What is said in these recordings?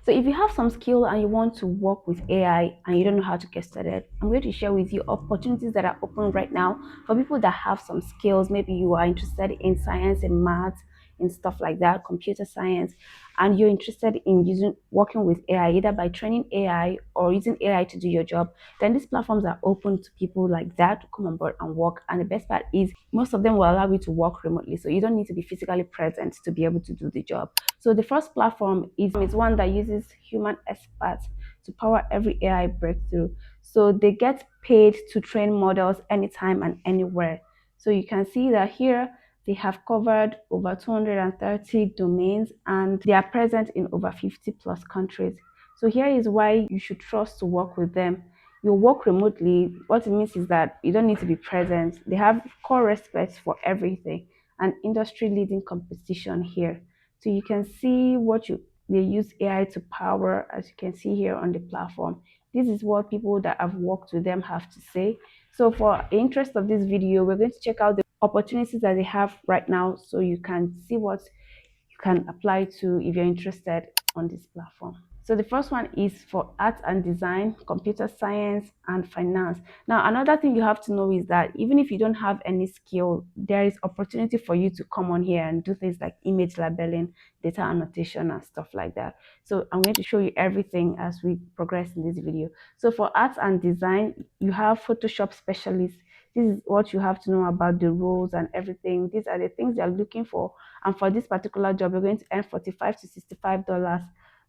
So if you have some skill and you want to work with AI and you don't know how to get started, I'm going to share with you opportunities that are open right now for people that have some skills. Maybe you are interested in science and maths and stuff like that, computer science, and you're interested in using working with AI, either by training AI or using AI to do your job. Then these platforms are open to people like that to come on board and work. And the best part is most of them will allow you to work remotely, so you don't need to be physically present to be able to do the job. So the first platform is one that uses human experts to power every AI breakthrough. So they get paid to train models anytime and anywhere. So you can see that here they have covered over 230 domains and they are present in over 50 plus countries. So here is why you should trust to work with them. You work remotely. What it means is that you don't need to be present. They have core respect for everything and industry leading competition here. So you can see what they use AI to power, as you can see here on the platform. This is what people that have worked with them have to say. So for the interest of this video, we're going to check out the opportunities that they have right now so you can see what you can apply to if you're interested on this platform. So the first one is for art and design, computer science, and finance. Now, another thing you have to know is that even if you don't have any skill, there is opportunity for you to come on here and do things like image labeling, data annotation, and stuff like that. So I'm going to show you everything as we progress in this video. So for art and design, you have Photoshop specialists. This is what you have to know about the roles and everything. These are the things they're looking for. And for this particular job, you're going to earn $45 to $65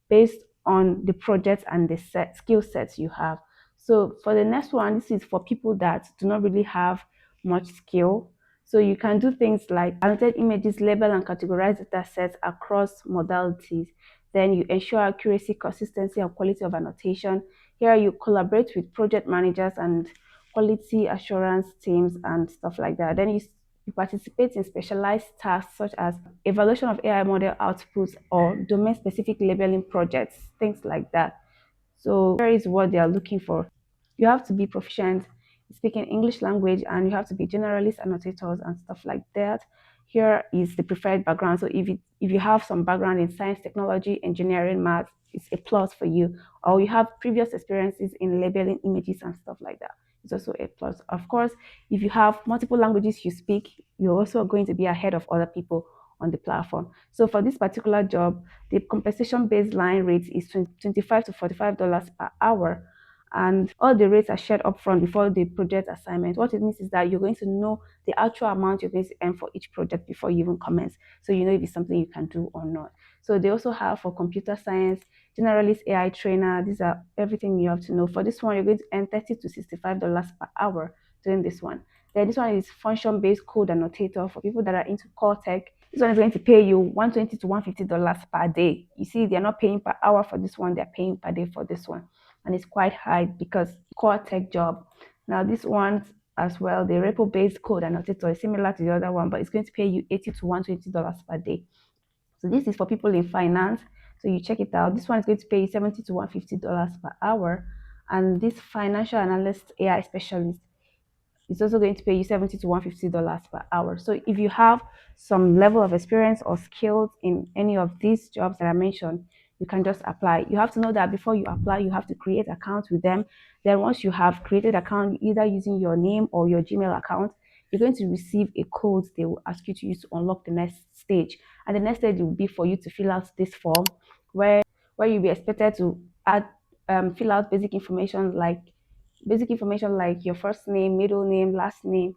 based on the project and the skill sets you have. So for the next one, this is for people that do not really have much skill. So you can do things like annotate images, label and categorize data sets across modalities. Then you ensure accuracy, consistency, and quality of annotation. Here you collaborate with project managers and quality assurance teams and stuff like that. Then you participate in specialized tasks such as evaluation of AI model outputs or domain-specific labeling projects, things like that. So here is what they are looking for. You have to be proficient in speaking English language and you have to be generalist annotators and stuff like that. Here is the preferred background. So if you have some background in science, technology, engineering, math, it's a plus for you. Or you have previous experiences in labeling images and stuff like that. It's also a plus. Of course, if you have multiple languages you speak, you're also going to be ahead of other people on the platform. So for this particular job, the compensation baseline rate is $25 to $45 per hour. And all the rates are shared upfront before the project assignment. What it means is that you're going to know the actual amount you're going to earn for each project before you even commence. So you know if it's something you can do or not. So they also have for computer science, generalist AI trainer. These are everything you have to know. For this one, you're going to earn $30 to $65 per hour doing this one. Then this one is function-based code annotator for people that are into core tech. This one is going to pay you $120 to $150 per day. You see, they're not paying per hour for this one, they're paying per day for this one. And it's quite high because core tech job. Now this one as well, the repo-based code annotator is similar to the other one, but it's going to pay you $80 to $120 per day. So this is for people in finance. So you check it out. This one is going to pay you $70 to $150 per hour. And this financial analyst AI specialist, it's also going to pay you $70 to $150 per hour. So if you have some level of experience or skills in any of these jobs that I mentioned, you can just apply. You have to know that before you apply, you have to create accounts with them. Then once you have created account, either using your name or your Gmail account, you're going to receive a code they will ask you to use to unlock the next stage. And the next stage will be for you to fill out this form where you'll be expected to add fill out basic information like your first name, middle name, last name,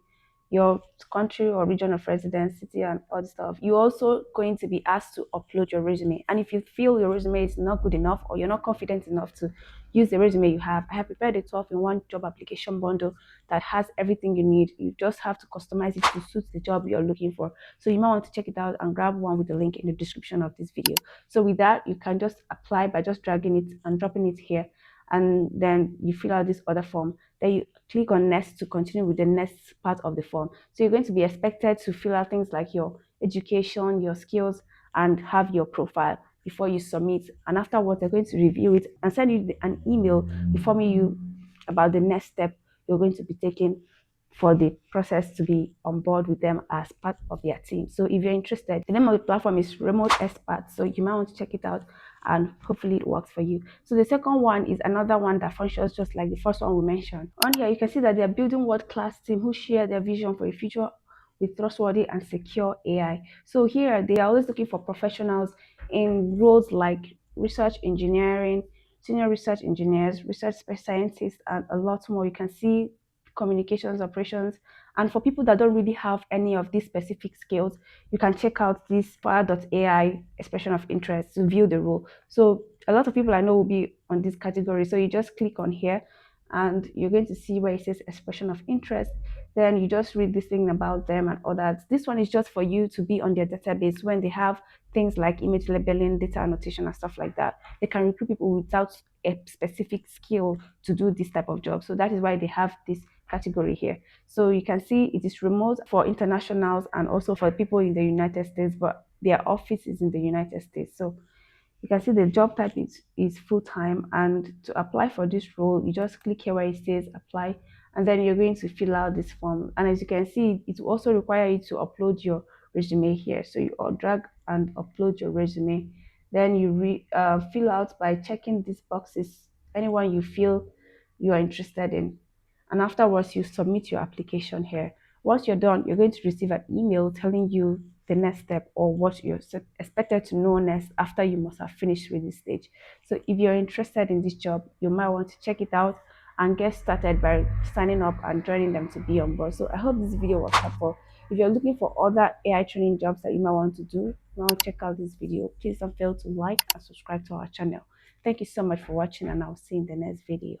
your country or region of residence, city, and all the stuff. You're also going to be asked to upload your resume. And if you feel your resume is not good enough or you're not confident enough to use the resume you have, I have prepared a 12-in-1 job application bundle that has everything you need. You just have to customize it to suit the job you're looking for. So you might want to check it out and grab one with the link in the description of this video. So with that, you can just apply by just dragging it and dropping it here, and then you fill out this other form. Then you click on next to continue with the next part of the form. So you're going to be expected to fill out things like your education, your skills, and have your profile before you submit. And afterwards, they're going to review it and send you an email informing you about the next step you're going to be taking for the process to be on board with them as part of their team. So if you're interested, the name of the platform is Remote Experts. So you might want to check it out and hopefully it works for you. So the second one is another one that functions just like the first one we mentioned. On here, you can see that they're building world-class team who share their vision for a future with trustworthy and secure AI. So here, they are always looking for professionals in roles like research engineering, senior research engineers, research scientists, and a lot more. You can see communications operations. And for people that don't really have any of these specific skills, you can check out this FAR.AI expression of interest to view the role. So a lot of people I know will be on this category. So you just click on here and you're going to see where it says expression of interest. Then you just read this thing about them and others. This one is just for you to be on their database when they have things like image labeling, data annotation, and stuff like that. They can recruit people without a specific skill to do this type of job. So that is why they have this category here. So you can see it is remote for internationals and also for people in the United States, but their office is in the United States. So you can see the job type is full-time, and to apply for this role you just click here where it says apply, and then you're going to fill out this form. And as you can see, it will also require you to upload your resume here. So you drag and upload your resume, then you fill out by checking these boxes, anyone you feel you are interested in, and afterwards you submit your application here. Once you're done, you're going to receive an email telling you the next step or what you're expected to know next after you must have finished with this stage. So if you're interested in this job, you might want to check it out and get started by signing up and joining them to be on board. So I hope this video was helpful. If you're looking for other AI training jobs that you might want to do, you might want to check out this video. Please don't fail to like and subscribe to our channel. Thank you so much for watching, and I'll see you in the next video.